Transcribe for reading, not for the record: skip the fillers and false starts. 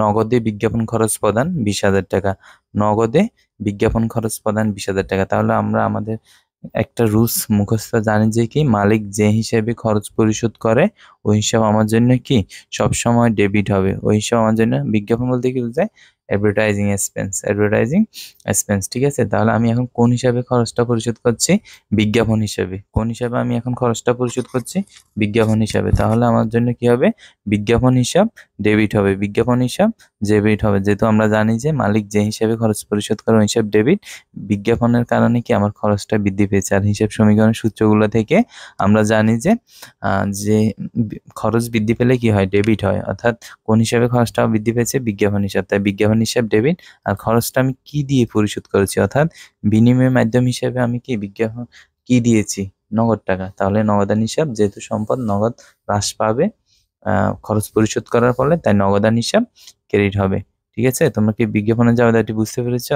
নগদে বিজ্ঞাপন খরচ প্রদান 20,000 টাকা। নগদে বিজ্ঞাপন খরচ প্রদান 20,000 টাকা। তাহলে আমরা আমাদের একটা রুলস মুখস্থ জানি যে কি, মালিক যে হিসেবে খরচ পরিশোধ করে ওই হিসাব আমার জন্য কি সবসময় ডেবিট হবে। ওই হিসাব আমার জন্য বিজ্ঞাপন বলতে কি বোঝায়? Advertising expense. ঠিক আছে, তাহলে আমি এখন কোন হিসাবে খরচটা পরিশোধ করছি? বিজ্ঞাপন হিসাবে। কোন হিসাবে আমি এখন খরচটা পরিশোধ করছি? বিজ্ঞাপন হিসাবে। তাহলে আমার জন্য কি হবে? বিজ্ঞাপন হিসাব ডেবিট হবে। বিজ্ঞাপন হিসাব ডেবিট হবে, যেহেতু আমরা জানি যে মালিক যে হিসাবে খরচ পরিশোধ করে ওই হিসাব ডেবিট। বিজ্ঞাপনের কারণে কি আমার খরচটা বৃদ্ধি পেয়েছে। আর হিসাব সমীকরণের সূত্রগুলো থেকে আমরা জানি যে যে খরচ বৃদ্ধি পেলে কি হয়? ডেবিট হয়। অর্থাৎ কোন হিসাবে খরচটা বৃদ্ধি পেয়েছে? বিজ্ঞাপন হিসাব। তাই বিজ্ঞাপন হিসাব ডেবিট। আর খরচটা আমি কি দিয়ে পরিশোধ করেছি? অর্থাৎ বিনিময় মাধ্যম হিসেবে আমি কি বিজ্ঞাপন কি দিয়েছি? নগদ টাকা। তাহলে নগদান হিসাব, যেহেতু সম্পদ নগদ হ্রাস পাবে খরচ পরিশোধ করার ফলে, তাই নগদান হিসাব ক্রেডিট হবে। ঠিক আছে, তোমরা কি বিজ্ঞাপনের জাবেদাটি বুঝতে পেরেছ?